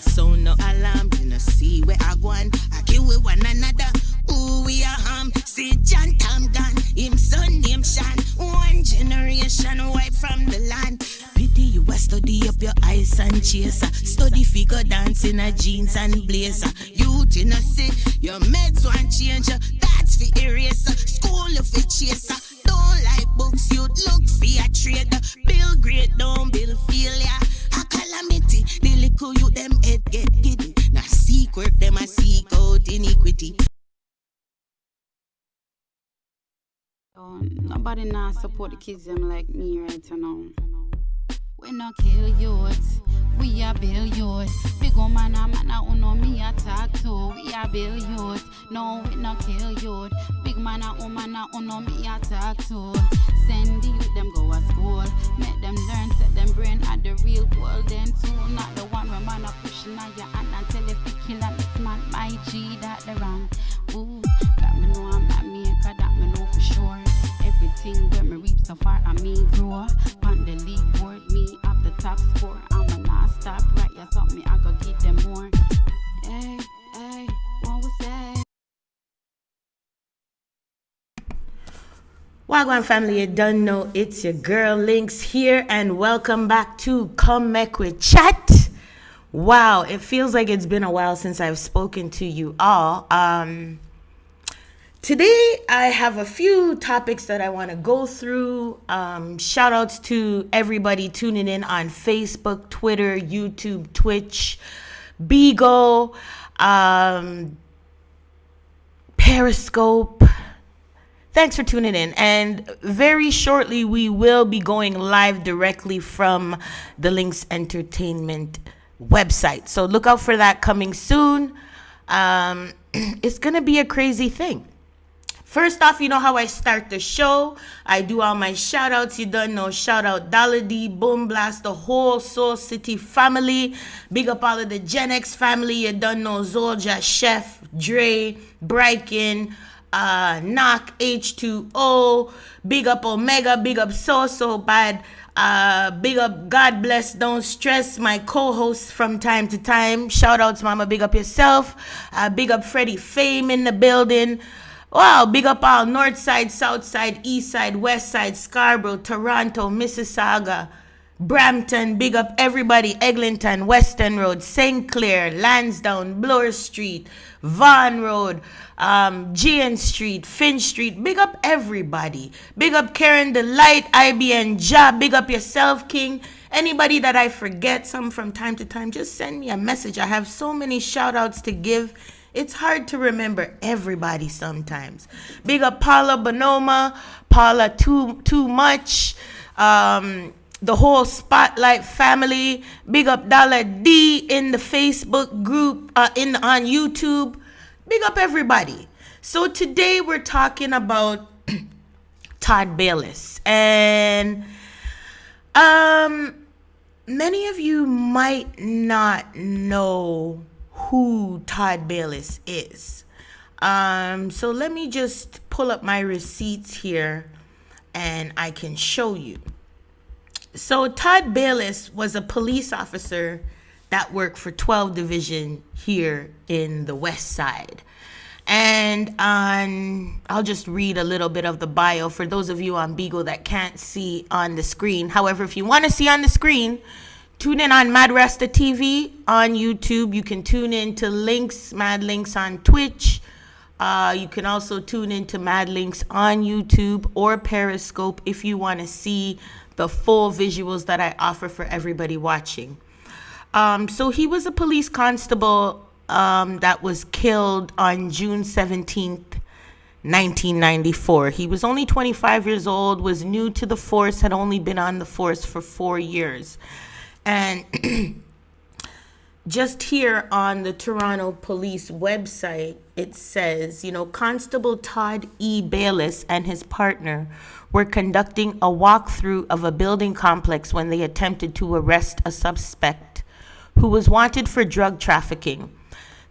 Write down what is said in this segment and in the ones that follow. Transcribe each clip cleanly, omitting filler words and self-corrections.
sound no alarm, you know see where I go on. I kill with one another. Who we are see John Tom gun, him son name Shan. One generation away from the land. Pity you a study up your eyes and chaser. Study figure dance in a jeans and blazer. Youth in a see your meds want change. That's for eraser. School of a chaser. Don't like books, you look for a trader. Bill great, don't build failure. A calamity, the little you them head get giddy. Now seek work, them a seek out iniquity. Nobody now support the kids them like me right now. We no kill youth, we are build youth. Big old man who know me attack too. We are build youth, no we no kill youth. Big man who know me attack too. Send the youth them go to school, make them learn, set them brain at the real world. Then too, not the one where man a pushing on your hand and tell if you kill a next man. My G that the wrong. Ooh, that me know I'm not me, cause that me know for sure. Everything where me reap so far and me grow. On the league board, me up the top score. I'ma not stop right, yeah, something I go give them more. Hey, hey, what we say? Wagwan family, you done know it's your girl Lynx here, and welcome back to Come Make We Chat. Wow, it feels like it's been a while since I've spoken to you all. Today, I have a few topics that I want to go through. Shout outs to everybody tuning in on Facebook, Twitter, YouTube, Twitch, Beagle, Periscope. Thanks for tuning in. And very shortly, we will be going live directly from the Lynx Entertainment website. So look out for that coming soon. It's going to be a crazy thing. First off, you know how I start the show. I do all my shout outs. You don't know. Shout out Dollar D, Boom Blast, the whole Soul City family. Big up all of the Gen X family. You don't know. Zolja, Chef, Dre, Bryken, Knock, H2O. Big up Omega. Big up So Bad. Big up God Bless Don't Stress, my co-host from time to time. Shout outs, mama. Big up yourself. Big up Freddie Fame in the building. Wow, big up all North Side, South Side, East Side, West Side, Scarborough, Toronto, Mississauga, Brampton. Big up everybody. Eglinton, Western Road, St. Clair, Lansdowne, Bloor Street, Vaughan Road, GN Street, Finch Street. Big up everybody. Big up Karen Delight, IBN Job. Big up yourself, King. Anybody that I forget some from time to time, just send me a message. I have so many shout outs to give. It's hard to remember everybody sometimes. Big up Paula Bonoma, Paula Too Much, the whole Spotlight family. Big up Dollar D in the Facebook group, on YouTube. Big up everybody. So today we're talking about Todd Bayliss. And many of you might not know who Todd Bayliss is. So let me just pull up my receipts here and I can show you. So Todd Bayliss was a police officer that worked for 12 Division here in the West Side. And I'll just read a little bit of the bio for those of you on Beagle that can't see on the screen. However, if you want to see on the screen, tune in on Mad Rasta TV on YouTube. You can tune in to Mad Links on Twitch. You can also tune in to Mad Links on YouTube or Periscope if you want to see the full visuals that I offer for everybody watching. So he was a police constable that was killed on June 17th, 1994. He was only 25 years old, was new to the force, had only been on the force for 4 years. And just here on the Toronto Police website, it says, Constable Todd E. Bayliss and his partner were conducting a walkthrough of a building complex when they attempted to arrest a suspect who was wanted for drug trafficking.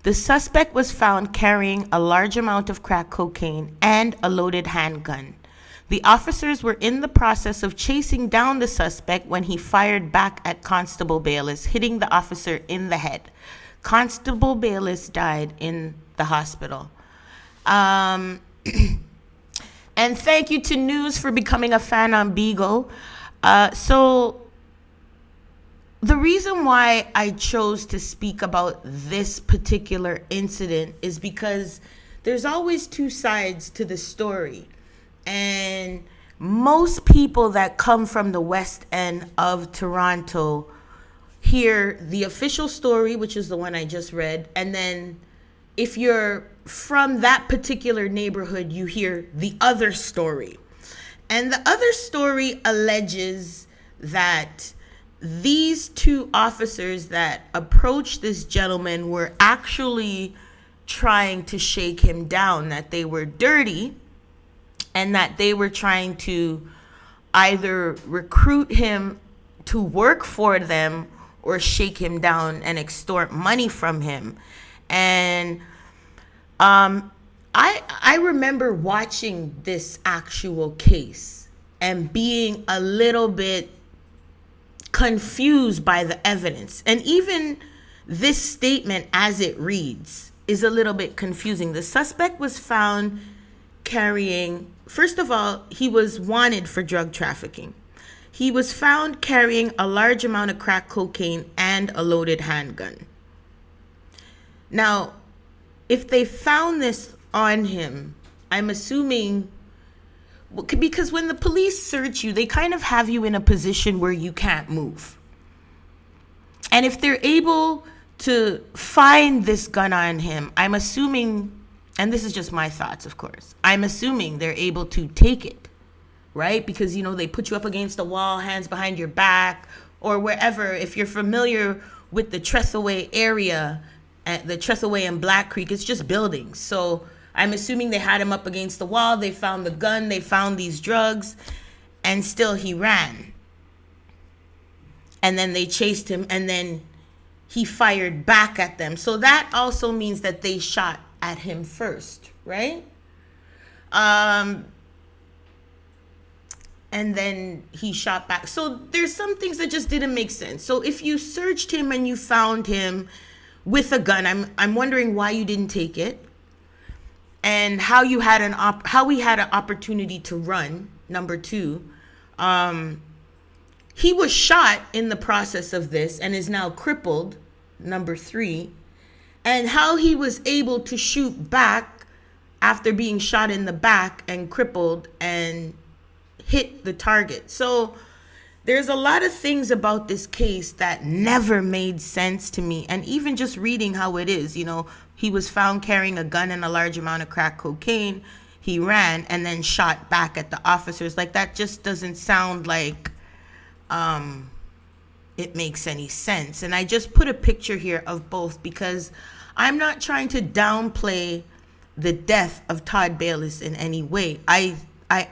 The suspect was found carrying a large amount of crack cocaine and a loaded handgun. The officers were in the process of chasing down the suspect when he fired back at Constable Bayliss, hitting the officer in the head. Constable Bayliss died in the hospital. And thank you to News for becoming a fan on Beagle. So the reason why I chose to speak about this particular incident is because there's always two sides to the story. And most people that come from the west end of Toronto hear the official story, which is the one I just read, and then if you're from that particular neighborhood, you hear the other story. And the other story alleges that these two officers that approached this gentleman were actually trying to shake him down, that they were dirty, and that they were trying to either recruit him to work for them or shake him down and extort money from him. And I remember watching this actual case and being a little bit confused by the evidence. And even this statement as it reads is a little bit confusing. The suspect was found carrying, first of all, he was wanted for drug trafficking. He was found carrying a large amount of crack cocaine and a loaded handgun. Now, if they found this on him, I'm assuming, because when the police search you, they kind of have you in a position where you can't move. And if they're able to find this gun on him, I'm assuming, and this is just my thoughts, of course, I'm assuming they're able to take it, right? Because, you know, they put you up against the wall, hands behind your back, or wherever. If you're familiar with the Trethaway area, the Trethaway and Black Creek, it's just buildings. So I'm assuming they had him up against the wall, they found the gun, they found these drugs, and still he ran. And then they chased him, and then he fired back at them. So that also means that they shot at him first, right? And then he shot back. So there's some things that just didn't make sense. So if you searched him and you found him with a gun, I'm wondering why you didn't take it, and how you had how we had an opportunity to run. Number two, he was shot in the process of this and is now crippled. Number three, and how he was able to shoot back after being shot in the back and crippled and hit the target. So there's a lot of things about this case that never made sense to me. And even just reading how it is, you know, he was found carrying a gun and a large amount of crack cocaine. He ran and then shot back at the officers. Like, that just doesn't sound like it makes any sense. And I just put a picture here of both because I'm not trying to downplay the death of Todd Bayliss in any way. I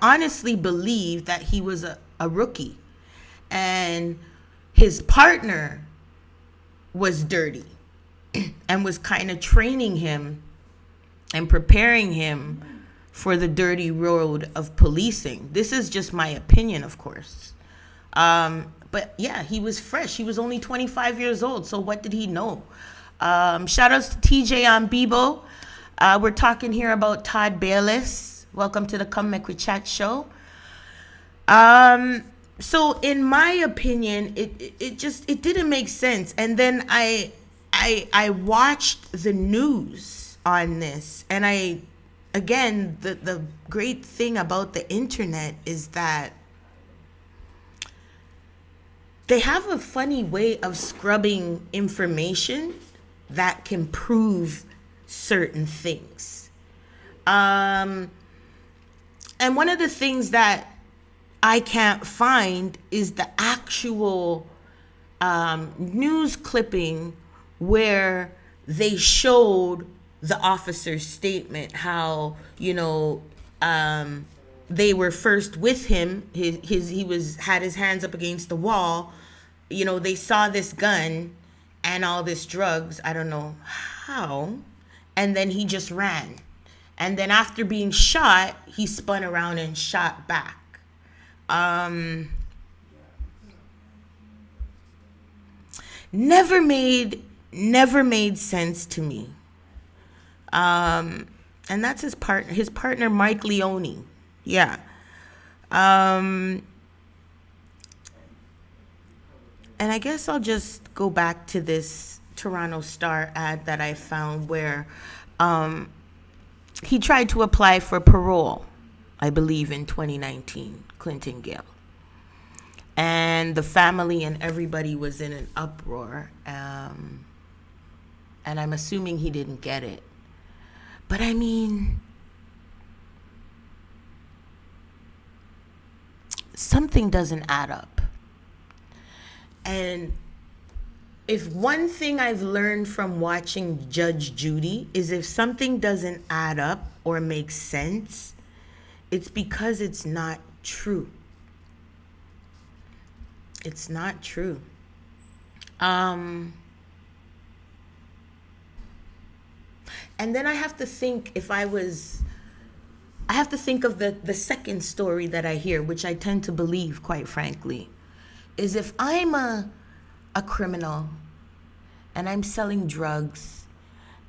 honestly believe that he was a rookie, and his partner was dirty and was kind of training him and preparing him for the dirty road of policing. This is just my opinion, of course. But yeah, he was fresh. He was only 25 years old. So what did he know? Shout outs to TJ on Bebo. We're talking here about Todd Bayliss. Welcome to the Come Make We Chat show. So in my opinion, it didn't make sense. And then I watched the news on this, and again, the great thing about the internet is that they have a funny way of scrubbing information that can prove certain things. And one of the things that I can't find is the actual news clipping where they showed the officer's statement, how, you know, they were first with him. He had his hands up against the wall. You know, they saw this gun and all this drugs. I don't know how. And then he just ran. And then after being shot, he spun around and shot back. Never made sense to me. And that's his partner Mike Leone. Yeah. And I guess I'll just go back to this Toronto Star ad that I found where he tried to apply for parole, I believe in 2019, Clinton Gill. And the family and everybody was in an uproar. And I'm assuming he didn't get it. But I mean, something doesn't add up. And if one thing I've learned from watching Judge Judy is if something doesn't add up or make sense, it's because it's not true. It's not true. And then I have to think I have to think of the second story that I hear, which I tend to believe, quite frankly, is if I'm a criminal and I'm selling drugs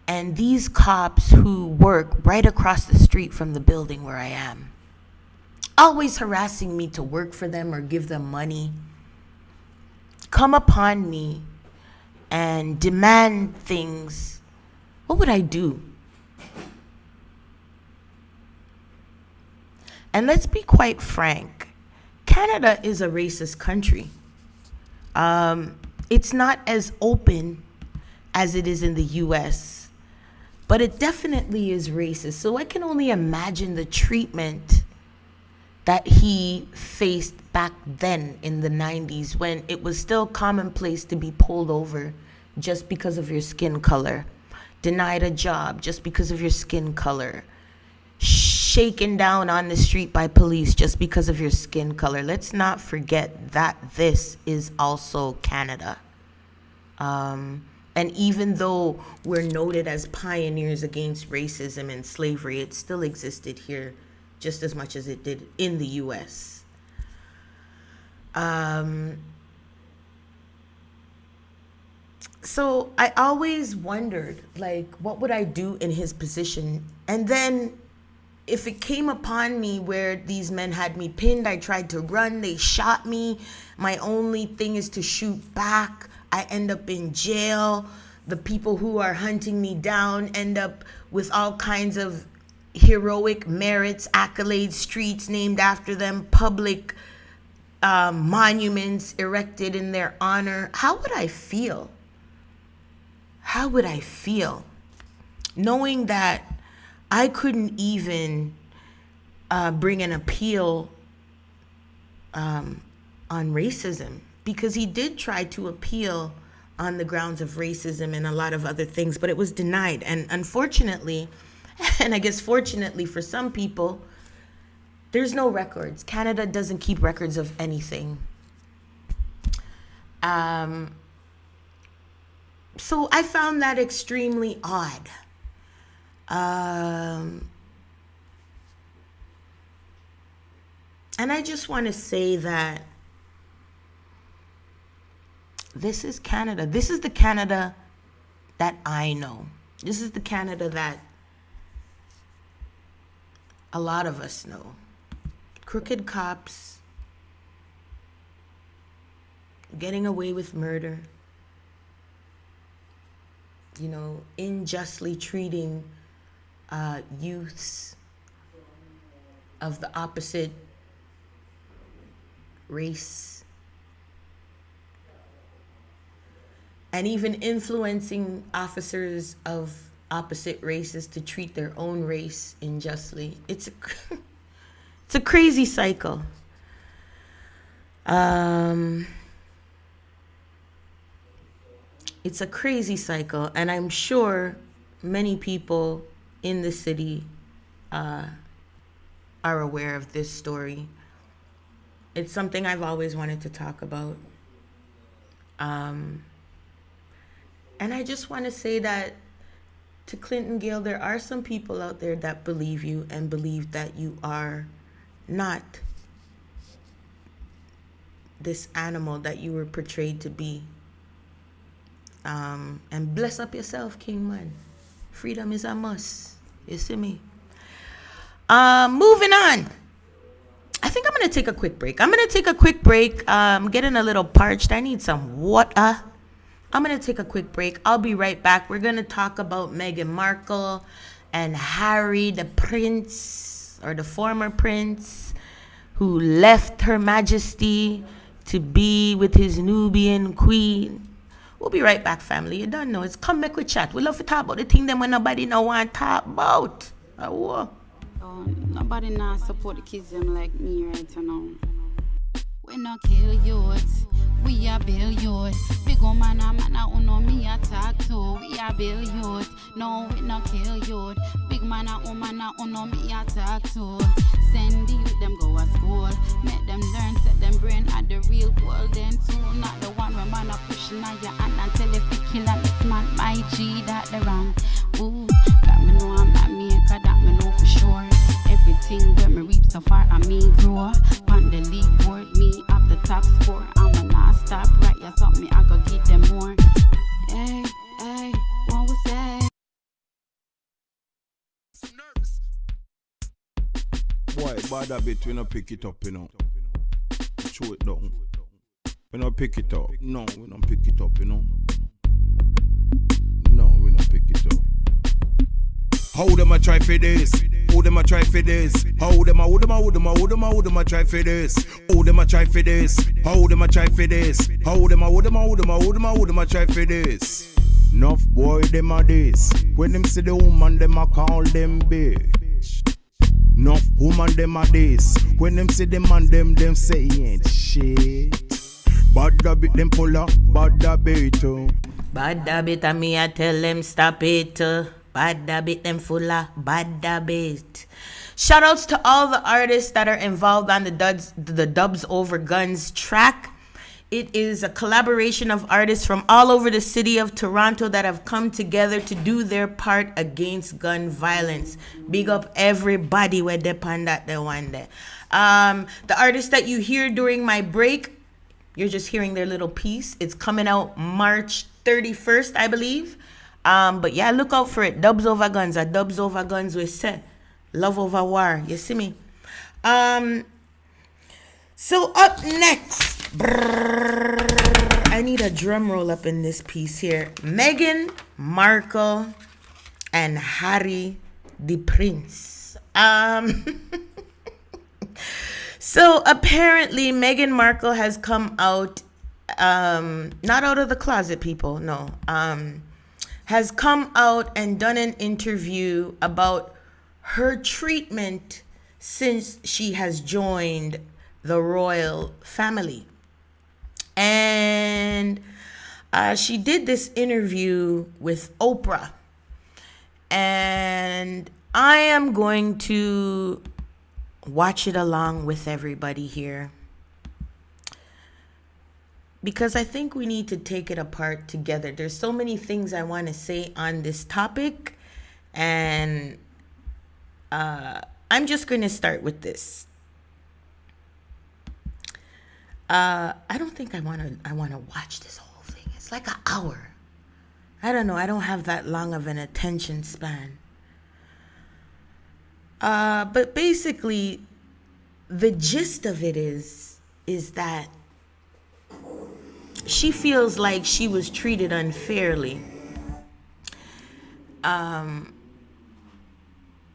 and these cops who work right across the street from the building where I am, always harassing me to work for them or give them money, come upon me and demand things, what would I do? And let's be quite frank, Canada is a racist country. It's not as open as it is in the US, but it definitely is racist. So I can only imagine the treatment that he faced back then in the 90s when it was still commonplace to be pulled over just because of your skin color, denied a job just because of your skin color, shaken down on the street by police just because of your skin color. Let's not forget that this is also Canada. And even though we're noted as pioneers against racism and slavery, it still existed here just as much as it did in the US. So I always wondered, like, what would I do in his position? And then if it came upon me where these men had me pinned, I tried to run, they shot me. My only thing is to shoot back. I end up in jail. The people who are hunting me down end up with all kinds of heroic merits, accolades, streets named after them, public monuments erected in their honor. How would I feel? How would I feel knowing that I couldn't even bring an appeal on racism? Because he did try to appeal on the grounds of racism and a lot of other things, but it was denied. And unfortunately, and I guess fortunately for some people, there's no records. Canada doesn't keep records of anything. So I found that extremely odd. And I just want to say that this is Canada. This is the Canada that I know. This is the Canada that a lot of us know. Crooked cops getting away with murder, unjustly treating youths of the opposite race, and even influencing officers of opposite races to treat their own race unjustly. It's a crazy cycle. It's a crazy cycle, and I'm sure many people in the city are aware of this story. It's something I've always wanted to talk about. And I just want to say that to Clinton Gale, there are some people out there that believe you and believe that you are not this animal that you were portrayed to be. And bless up yourself, King Man. Freedom is a must. You see me? Moving on. I think I'm going to take a quick break. I'm getting a little parched. I need some water. I'm going to take a quick break. I'll be right back. We're going to talk about Meghan Markle and Harry, the prince, or the former prince, who left Her Majesty to be with his Nubian queen. We'll be right back, family. You don't know. It's come back with chat. We love to talk about the thing that when nobody no want to talk about. Nobody now support the kids them like me right now. We no kill youth, we are build youth. Big old man uno me attack too. We are build youth, no we no kill youth. Big man uno me attack too. Send the youth them go to school, make them learn, set them brain at the real world then too. Not the one where man a pushing on your hand and tell if you kill a next man, my G that the wrong. Ooh, that me know I'm not me, cause that me know for sure. Everything where me reap so far, I me grow. On the league board, me up the top score. I'ma not stop, right? Yeah, something me, I go give them more. Hey, hey, what we say? Boy, bad a bit, we no pick it up, you know. Show it down. We no pick it up. No, we don't pick it up, you know. No, we don't pick it up. How them a try for this? Who them a try for this? How them a try for this? Who them a try for this? How them a try for this? How them a try for this? Enough boy them a this. When them see the woman them a call them bitch. Enough woman them a this. When them see the man them say he ain't shit. Bad a bit them pull up, bad a bit too. Bad a bit a me I tell them stop it. Bad a bit them full of bad a bit. Shoutouts to all the artists that are involved on the Dubs Over Guns track. It is a collaboration of artists from all over the city of Toronto that have come together to do their part against gun violence. Big up everybody where they pan that they one there. The artists that you hear during my break, you're just hearing their little piece. It's coming out March 31st, I believe. But yeah, look out for it. Dubs Over Guns. A Dubs Over Guns we say. Love over war. You see me? So up next. I need a drum roll up in this piece here. Meghan Markle and Harry the Prince. So apparently Meghan Markle has come out, not out of the closet, people, no. Has come out and done an interview about her treatment since she has joined the royal family. And she did this interview with Oprah. And I am going to watch it along with everybody here, because I think we need to take it apart together. There's so many things I want to say on this topic, and I'm just going to start with this. I don't think I want to watch this whole thing. It's like an hour. I don't know. I don't have that long of an attention span. But basically, the gist of it is that she feels like she was treated unfairly. And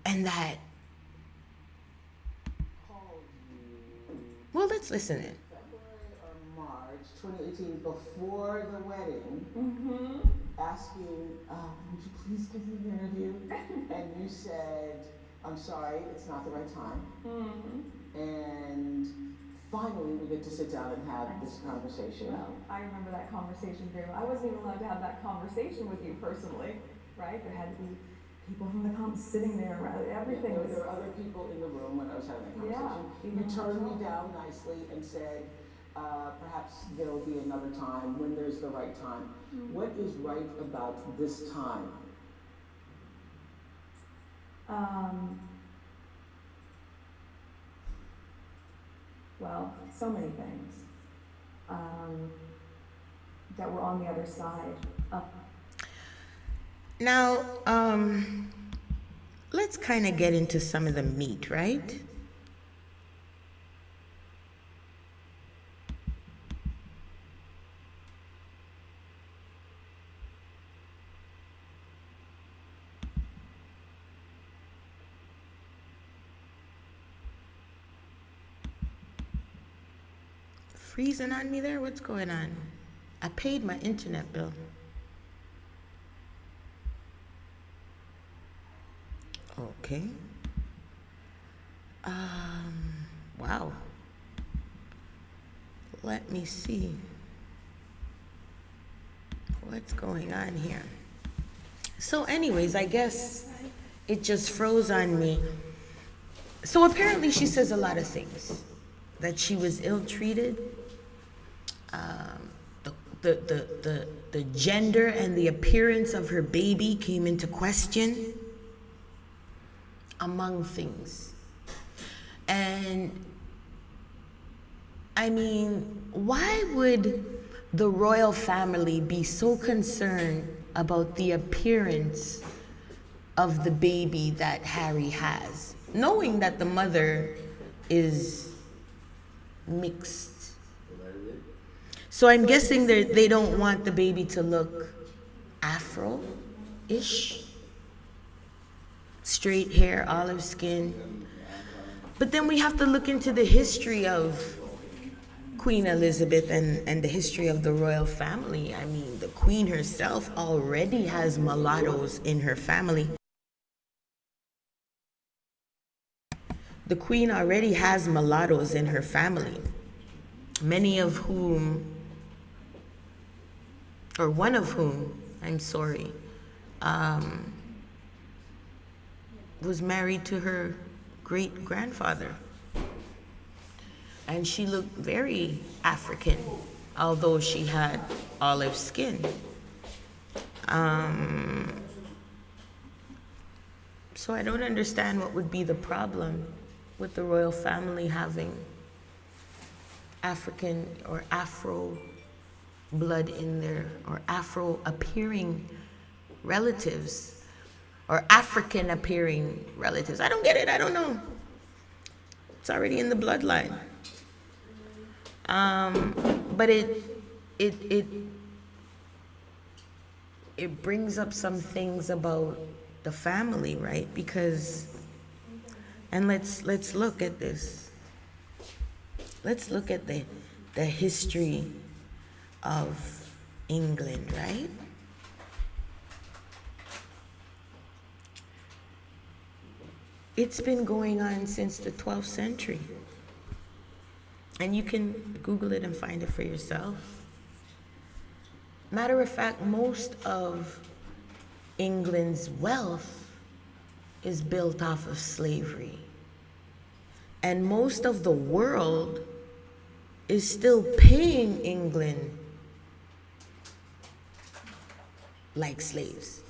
that... Well, let's listen in. February or March 2018, before the wedding, asking, would you please give me an interview? And you said, I'm sorry, it's not the right time. And finally, we get to sit down and have this conversation. Well, I remember that conversation very well. I wasn't even allowed to have that conversation with you personally, right? There had to be people from the sitting there, everything. Yeah, there were other people in the room when I was having that conversation. Yeah, you turned me down nicely and said, perhaps there'll be another time when there's the right time. What is right about this time? Well, so many things that were on the other side. Now, let's kind of get into some of the meat, right? Freezing on me there? What's going on? I paid my internet bill. Okay. Wow. Let me see. What's going on here? So anyways, I guess it just froze on me. So apparently she says a lot of things. That she was ill-treated. The gender and the appearance of her baby came into question, among things. And I mean, why would the royal family be so concerned about the appearance of the baby that Harry has, knowing that the mother is mixed? So I'm guessing they don't want the baby to look Afro-ish. Straight hair, olive skin. But then we have to look into the history of Queen Elizabeth and the history of the royal family. I mean, the Queen herself already has mulattoes in her family. The Queen already has mulattoes in her family, many of whom, or one of whom, was married to her great-grandfather. And she looked very African, although she had olive skin. So I don't understand what would be the problem with the royal family having African or Afro blood in there, or Afro appearing relatives, or African appearing relatives. I don't get it. I don't know. It's already in the bloodline. But it brings up some things about the family, right? Because, and let's look at this. Let's look at the history of England, right? It's been going on since the 12th century. And you can Google it and find it for yourself. Matter of fact, most of England's wealth is built off of slavery. And most of the world is still paying England like slaves.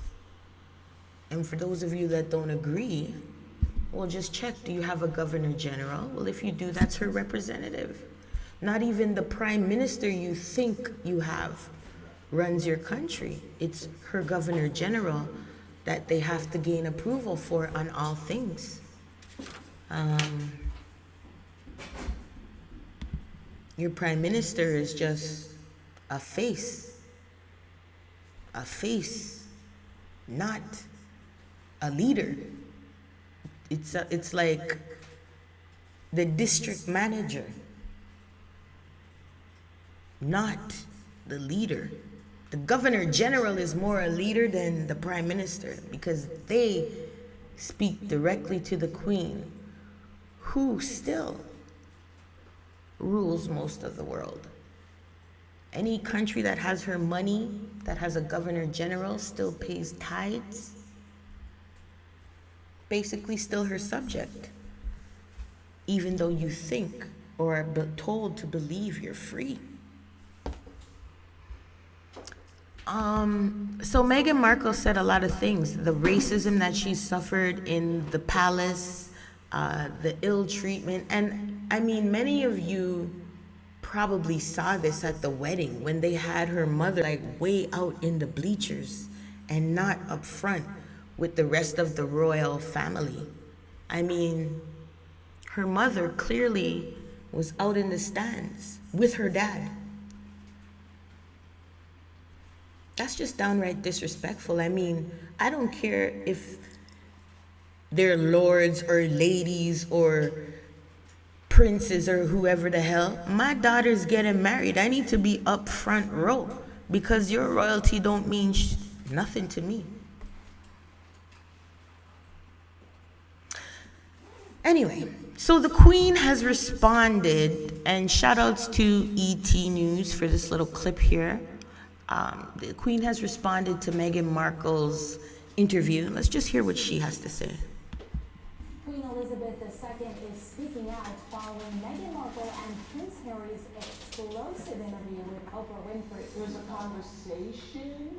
And for those of you that don't agree, well, just check, do you have a governor general? Well, if you do, that's her representative. Not even the prime minister you think you have runs your country. It's her governor general that they have to gain approval for on all things. Your prime minister is just a face, not a leader. It's like the district manager, not the leader. The governor general is more a leader than the prime minister, because they speak directly to the queen, who still rules most of the world. Any country that has her money, that has a governor general, still pays tithes. Basically still her subject, even though you think or are told to believe you're free. So Meghan Markle said a lot of things. The racism that she suffered in the palace, the ill treatment. And I mean, many of you probably saw this at the wedding when they had her mother like way out in the bleachers and not up front with the rest of the royal family. I mean, her mother clearly was out in the stands with her dad. That's just downright disrespectful. I mean, I don't care if they're lords or ladies or princes or whoever the hell. My daughter's getting married. I need to be up front row because your royalty don't mean nothing to me. Anyway, so the Queen has responded, and shout outs to ET News for this little clip here. The Queen has responded to Meghan Markle's interview. Let's just hear what she has to say. Queen Elizabeth II is speaking out following Meghan Markle and Prince Harry's explosive interview with Oprah Winfrey. There was a conversation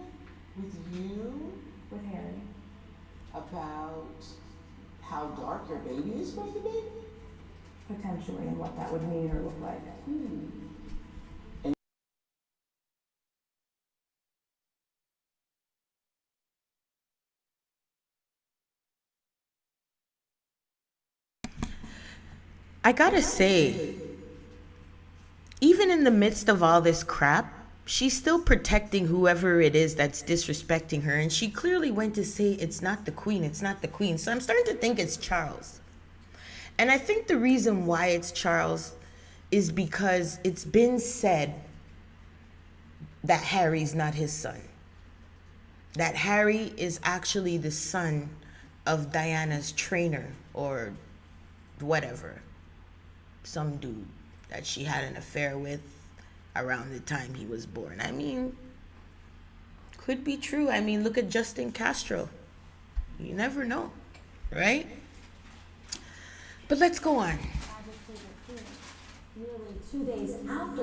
with you, With Harry. about how dark your baby is going to be? Potentially, and what that would mean or look like. I gotta say, even in the midst of all this crap, she's still protecting whoever it is that's disrespecting her. And she clearly went to say, it's not the Queen, it's not the Queen. So I'm starting to think it's Charles. And I think the reason why it's Charles is because it's been said that Harry's not his son. That Harry is actually the son of Diana's trainer or whatever. Some dude that she had an affair with around the time he was born. I mean, could be true. I mean, look at Justin Castro. You never know, right? But let's go on. Nearly 2 days after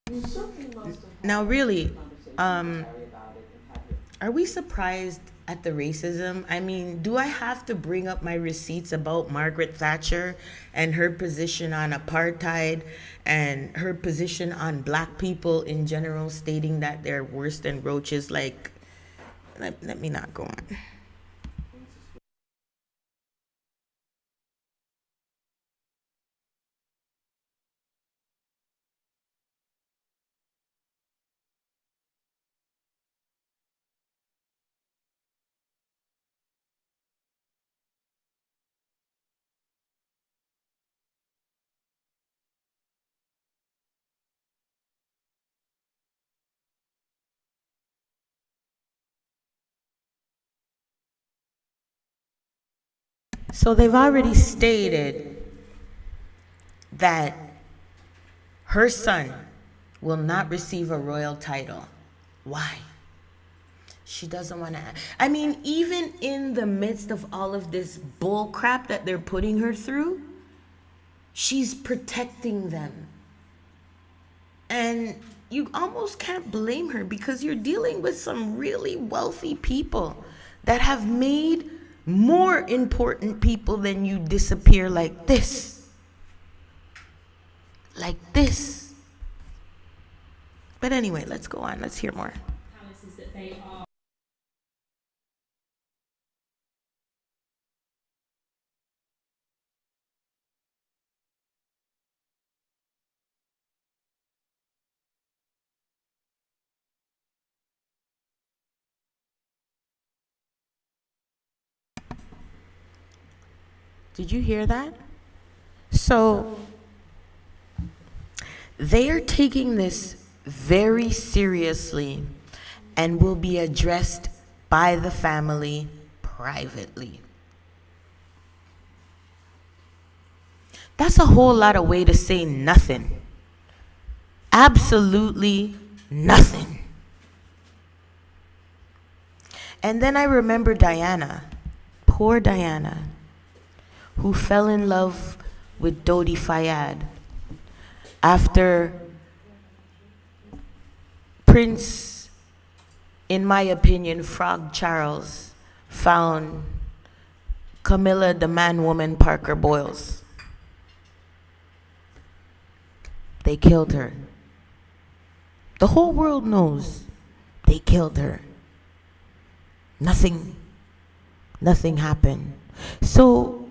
You certainly must have Now, really, conversation with Harry about it and have your are we surprised at the racism? I mean, do I have to bring up my receipts about Margaret Thatcher and her position on apartheid and her position on black people in general, stating that they're worse than roaches? Like, let me not go on. So they've already stated that her son will not receive a royal title. Why? She doesn't want to. I mean, even in the midst of all of this bull crap that they're putting her through, she's protecting them. And you almost can't blame her because you're dealing with some really wealthy people that have made more important people than you disappear like this. Like this. But anyway, let's go on. Let's hear more. Palaces that they are. Did you hear that? So they are taking this very seriously and will be addressed by the family privately. That's a whole lot of way to say nothing. Absolutely nothing. And then I remember Diana, poor Diana, who fell in love with Dodi Fayed after Prince, in my opinion, Frog Charles, found Camilla the man-woman Parker Boyles. They killed her. The whole world knows they killed her. Nothing happened. So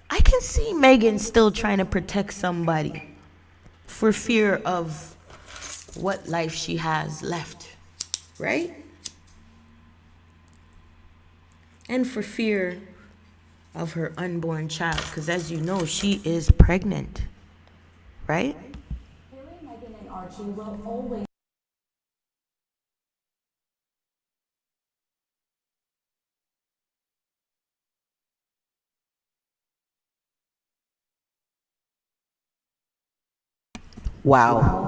I can see Meghan still trying to protect somebody for fear of what life she has left, right? And for fear of her unborn child, because as you know, she is pregnant, right? Harry, Meghan, and Archie will always Wow.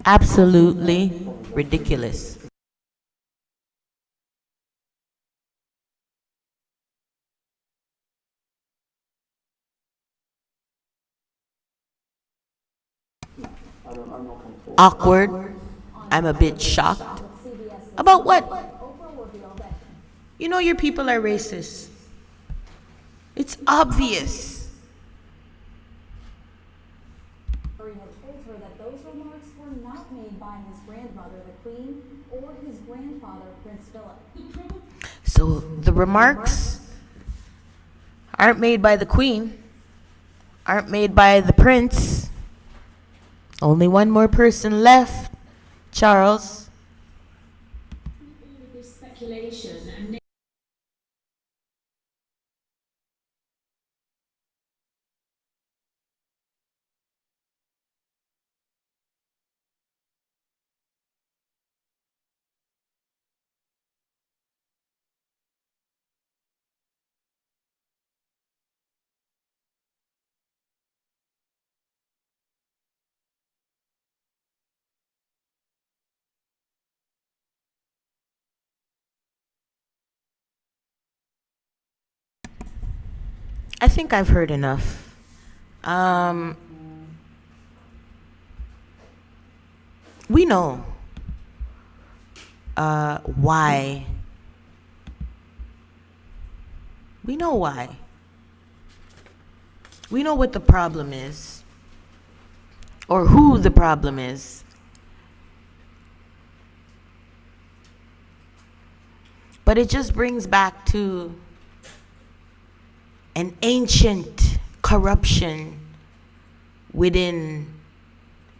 Absolutely ridiculous. Awkward. I'm a bit shocked. About what? You know your people are racist. It's obvious. Harry had told her that those remarks were not made by his grandmother, the Queen, or his grandfather, Prince Philip. So the remarks aren't made by the Queen, aren't made by the Prince. Only one more person left, Charles. This speculation and I think I've heard enough. We know why. We know why. We know what the problem is, or who the problem is. But it just brings back to an ancient corruption within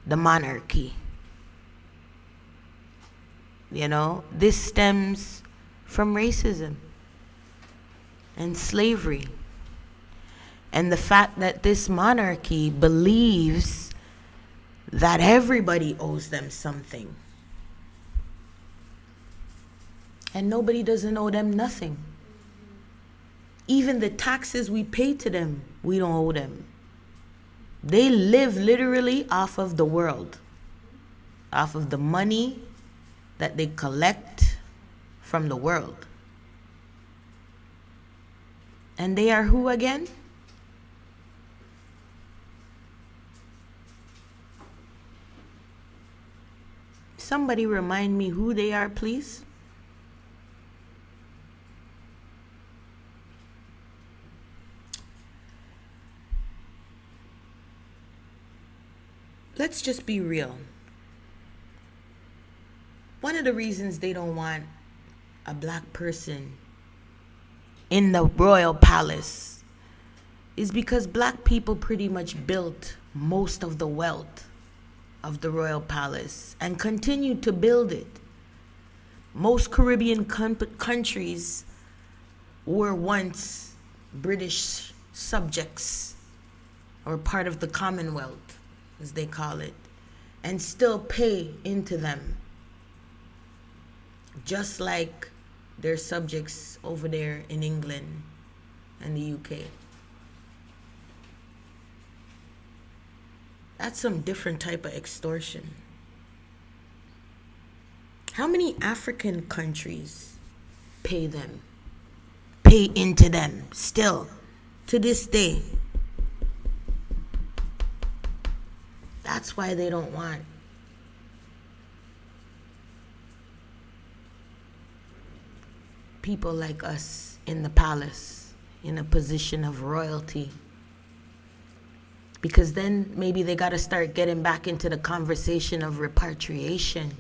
the monarchy. You know, this stems from racism and slavery, and the fact that this monarchy believes that everybody owes them something, and nobody doesn't owe them nothing. Even the taxes we pay to them, we don't owe them. They live literally off of the world, off of the money that they collect from the world. And they are who again? Somebody remind me who they are, please. Let's just be real. One of the reasons they don't want a black person in the royal palace is because black people pretty much built most of the wealth of the royal palace and continue to build it. Most Caribbean countries were once British subjects or part of the Commonwealth, as they call it. and still pay into them, just like their subjects over there in England and the UK. That's some different type of extortion. How many African countries pay into them still to this day? That's why they don't want people like us in the palace in a position of royalty. Because then maybe they got to start getting back into the conversation of repatriation.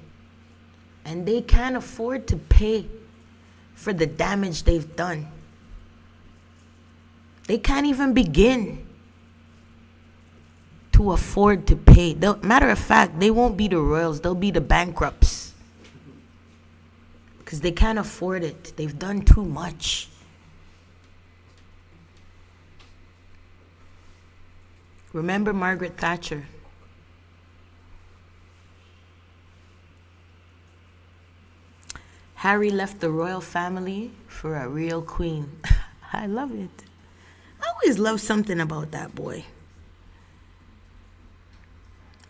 And they can't afford to pay for the damage they've done. They can't even begin to afford to pay. Matter of fact, they won't be the royals, they'll be the bankrupts. Because they can't afford it. They've done too much. Remember Margaret Thatcher? Harry left the royal family for a real queen. I love it. I always love something about that boy.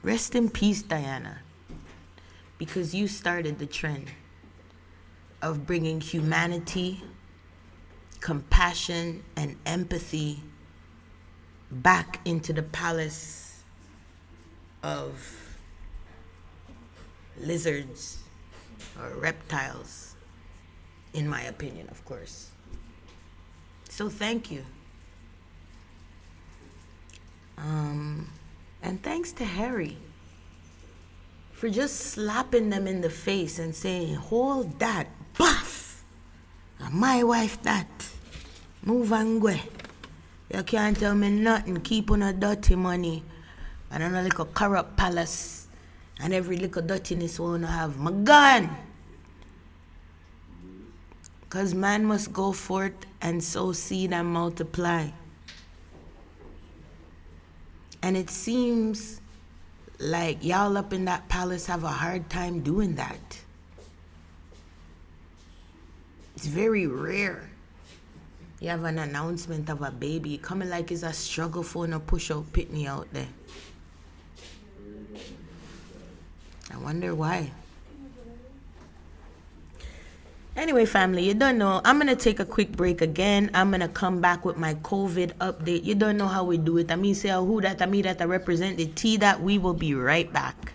Rest in peace, Diana. Because you started the trend of bringing humanity, compassion, and empathy back into the palace of lizards or reptiles, in my opinion, of course. So thank you. And thanks to Harry for just slapping them in the face and saying, hold that, buff. My wife that. Move and go. You can't tell me nothing. Keep on a dirty money. I don't know, like a corrupt palace. And every little dirtiness wanna have. My gun. Because man must go forth and sow seed and multiply. And it seems like y'all up in that palace have a hard time doing that. It's very rare. You have an announcement of a baby coming like it's a struggle for no push-out pitney out there. I wonder why. Anyway, family, you don't know. I'm going to take a quick break again. I'm going to come back with my COVID update. You don't know how we do it. I mean, say who that, I mean that I represent the T that. We will be right back.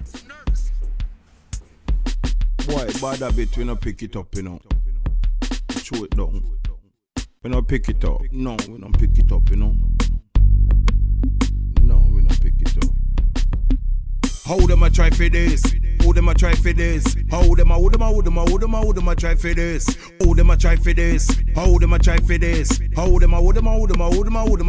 Boy, bad a bit, we not pick it up, you know. Show it down. We not pick it up. No, we don't pick it up, you know. No, we don't pick it up. How them a try for this? Who them a try for this? How them a try for this? Who them a try for this? How them a try for this? How them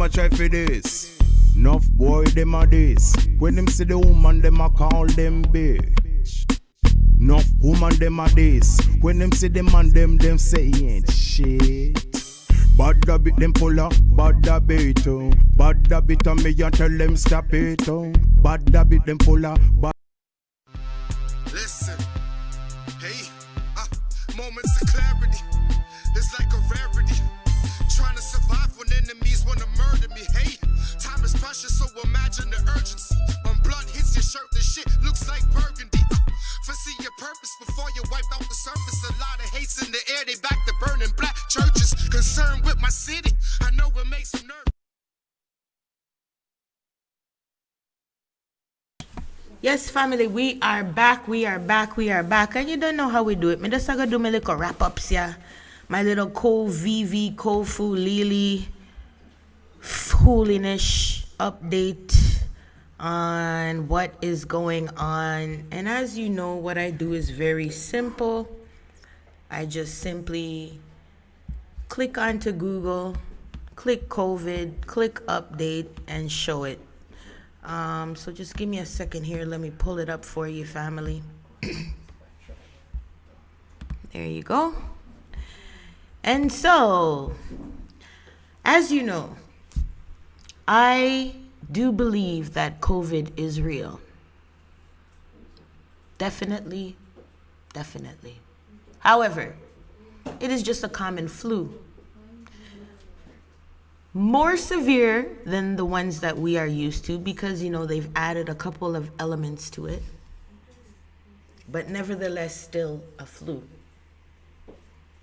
a try for this? Enough boy them a this. When them see the woman them a call them bitch. Enough woman them a this. When them see the man them say he ain't shit. Bad a bit them pull up, bad a bit oh. Bad a bit and me and tell them stop it oh. Bad a bit them pull up, bad. Listen, hey, moments of clarity. It's like a rarity. Trying to survive when enemies wanna murder me. Hey, time is precious, so imagine the urgency. When blood hits your shirt, the shit looks like burgundy. Foresee your purpose before you wipe out the surface. A lot of hates in the air, they back to burning black churches. Concerned with my city, I know it makes them nervous. Yes, family, we are back. And you don't know how we do it. Me just gonna do my little wrap-ups here. My little VV, Kofu, Lily, hoolish update on what is going on. And as you know, what I do is very simple. I just simply click onto Google, click COVID, click update, and show it. So just give me a second here. Let me pull it up for you, family. There you go. And so, as you know, I do believe that COVID is real. Definitely, definitely. However, it is just a common flu. More severe than the ones that we are used to because, they've added a couple of elements to it. But nevertheless, still a flu.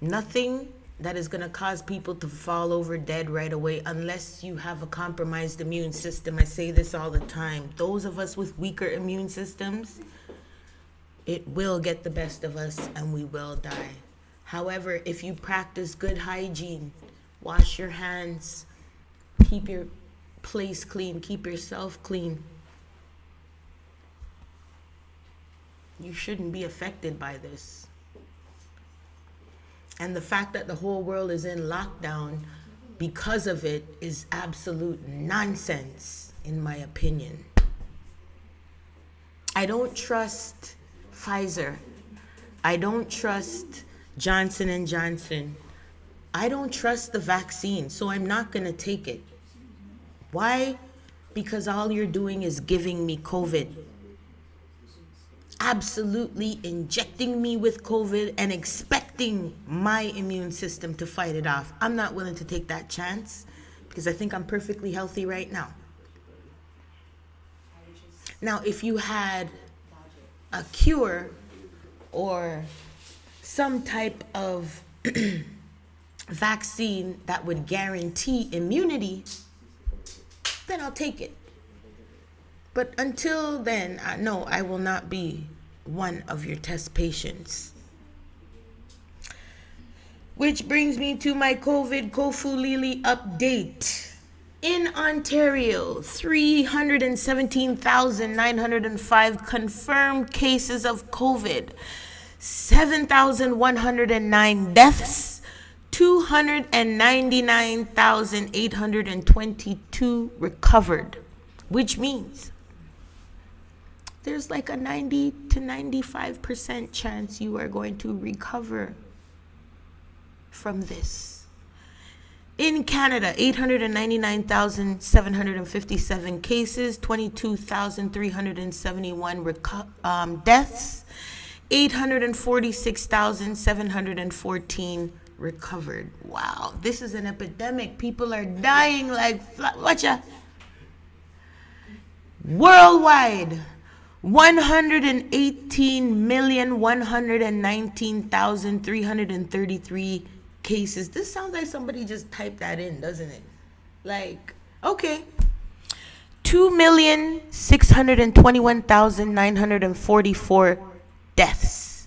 Nothing that is going to cause people to fall over dead right away unless you have a compromised immune system. I say this all the time. Those of us with weaker immune systems, it will get the best of us and we will die. However, if you practice good hygiene, wash your hands, keep your place clean, keep yourself clean, you shouldn't be affected by this. And the fact that the whole world is in lockdown because of it is absolute nonsense, in my opinion. I don't trust Pfizer. I don't trust Johnson & Johnson. I don't trust the vaccine, so I'm not going to take it. Why? Because all you're doing is giving me COVID. Absolutely injecting me with COVID and expecting my immune system to fight it off. I'm not willing to take that chance because I think I'm perfectly healthy right now. Now, if you had a cure or some type of vaccine that would guarantee immunity, then I'll take it. But until then, no, I will not be one of your test patients. Which brings me to my COVID Kofulili update. In Ontario, 317,905 confirmed cases of COVID, 7,109 deaths, 299,822 recovered, which means there's like a 90 to 95% chance you are going to recover from this. In Canada, 899,757 cases, 22,371 deaths, 846,714 recovered. Wow, this is an epidemic. People are dying like watcha. Worldwide, 118,119,333 cases. This sounds like somebody just typed that in, doesn't it? Like, okay. 2,621,944 deaths.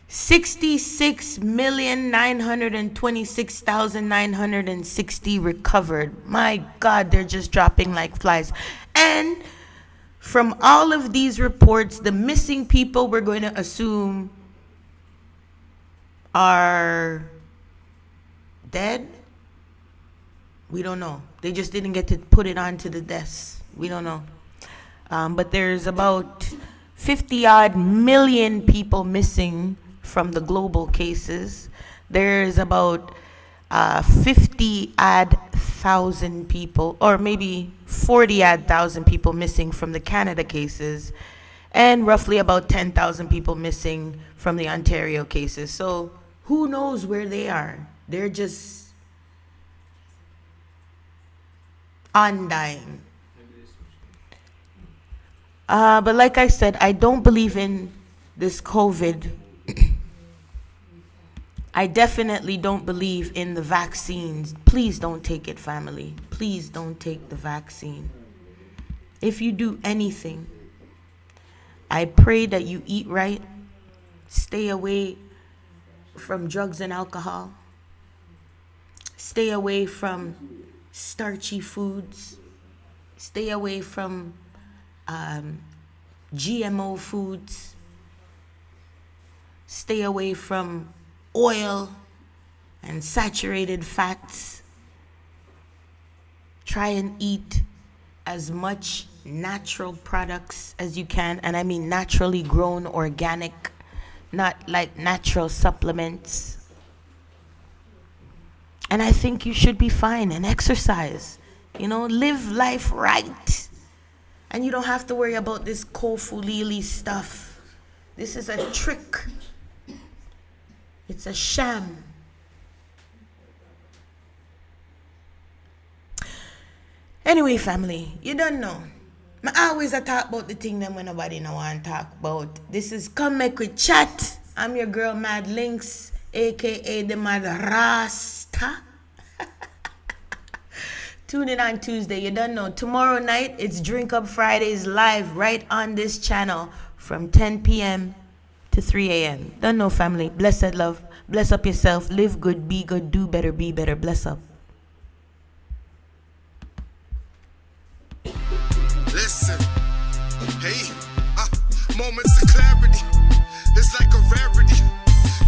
66,926,960 recovered. My God, they're just dropping like flies. And from all of these reports, the missing people we're going to assume are dead. We don't know. They just didn't get to put it onto the deaths. We don't know. But there's about 50 odd million people missing from the global cases. There's about 50 odd thousand people, or maybe 40 odd thousand people missing from the Canada cases, and roughly about 10,000 people missing from the Ontario cases. So who knows where they are? They're just undying. But like I said, I don't believe in this COVID. I definitely don't believe in the vaccines. Please don't take it, family. Please don't take the vaccine. If you do anything, I pray that you eat right, stay away from drugs and alcohol, stay away from starchy foods, stay away from GMO foods, stay away from oil and saturated fats. Try and eat as much natural products as you can, and I mean naturally grown, organic, not like natural supplements. And I think you should be fine, and exercise, live life right. And you don't have to worry about this Kofulili stuff, This is a trick. It's a sham. Anyway, family, you don't know. I always talk about the thing that when nobody no want to talk about. This is Come Make We Chat. I'm your girl Mad Links, aka the Mad Rasta. Tune in on Tuesday. You don't know. Tomorrow night, it's Drink Up Fridays live right on this channel from 10 p.m. to 3 a.m. Don't know, family. Blessed love. Bless up yourself. Live good, be good, do better, be better. Bless up. Listen, hey, moments of clarity. It's like a rarity.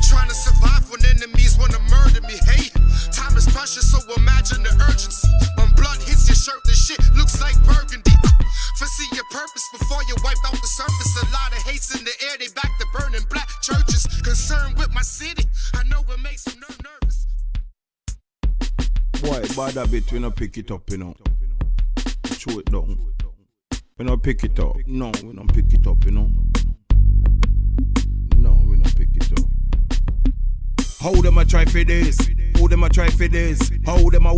Trying to survive when enemies want to murder me. Hey, time is precious, so imagine the urgency. When blood hits your shirt, the shit looks like burgundy. Foresee your purpose before you wipe out the surface. A lot of hates in the air, they back to burning black churches. Concerned with my city, I know it makes them nervous. Boy, bad habit, we not pick it up, you know. Show it down. We don't pick it up. No, we don't pick it up, you know. No, we don't pick it up. How them a try for this? Who them a try for this? How them a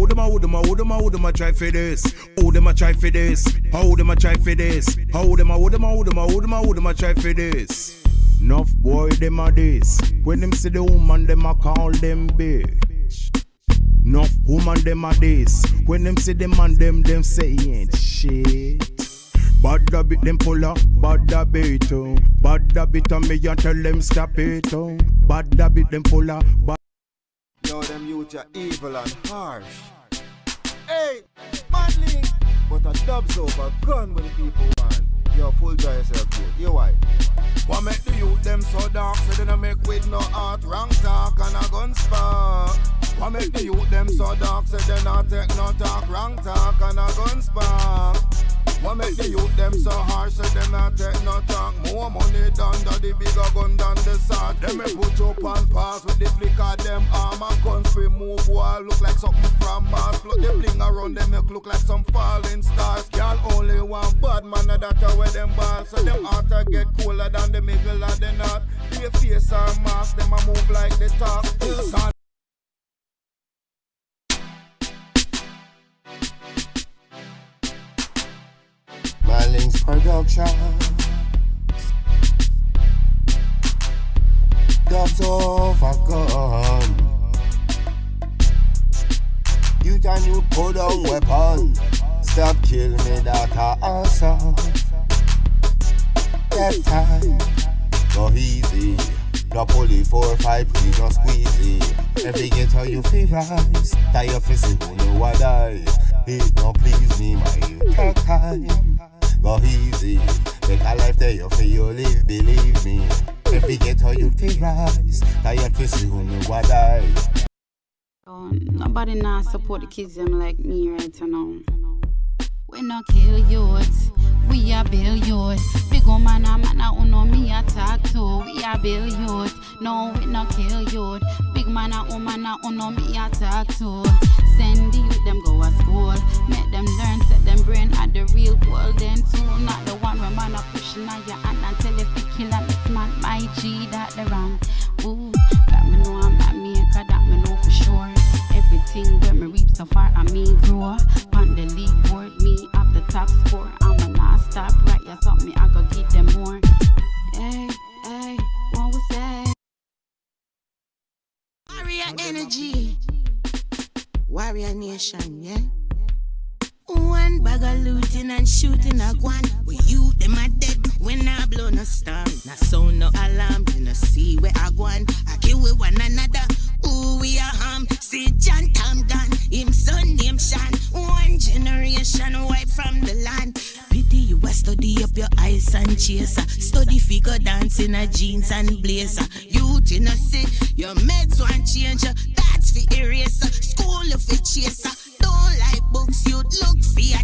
try for this? Who them a try for this? How them a try for this? How them a try for this? Enough boy them a this. When them see the woman, them a call them bitch. Enough woman them a this. When them see the man, them say ain't shit. Bad habit them pull up, bad habit oh. Bad habit and me and tell them stop it oh. Bad habit them pull up, bad. Yo, them youth are evil and harsh. Hey, manly, but a dubs over gun when people want. Yo, full joy yourself, youth. You why? What make the youth them so dark? So they don't make with no heart, wrong talk and a gun spark. What make the youth them so dark? So they not take no talk, wrong talk and a gun spark. What make the youth them so harsh? So them not take no talk. More money done the bigger gun than the sword. Them may put up and pass with the flick of them arm and guns free move wall look like something from Mars. Look the bling around them make look like some falling stars. Y'all only one bad man and that's where them balls. So them oughta get cooler than the middle of the north. Their face and mask them a move like the talk. Links Production. Dubs over gun. You can you pull down weapon. Stop kill me that a answer. That time go easy. The pulley 4 5 please no squeezy. Every ghetto you feel rise. Tie your face who know what I. It no please me my you take time. Go easy, make a life there you feel you live, believe me. Every ghetto you feel rise, tired to see who know what I. Nobody now support the kids them like me right now. We no kill youth, we are build youth. Big old man who know me attack too. We are build youth, no we no kill youth. Big man who know me attack too. Send the youth them go to school, make them learn, set them brain at the real world then too. Not the one where man a pushing on your hand and tell you if you kill a next man, my G that the wrong. Ooh, that me know I'm not maker, that me know for sure. Everything where me reap so far I me grow. On the league board, me up the top score. I'ma not stop right, yeah, something I go give them more. Hey, hey, what we say? Warrior energy. Warrior nation, yeah. One bag of looting and shooting a guan. We you them a dead when I blow no storm. No sound no alarm, you no see where I gwan. I kill with one another. Ooh we a harm. See John Tom gun, him son name Shan. One generation wipe from the land. Pity you a study up your eyes and chaser. Study figure dance in a jeans and blazer. Youth in a sit, your meds want changer. That's for eraser. School of a chaser. Don't like books, you'd look for a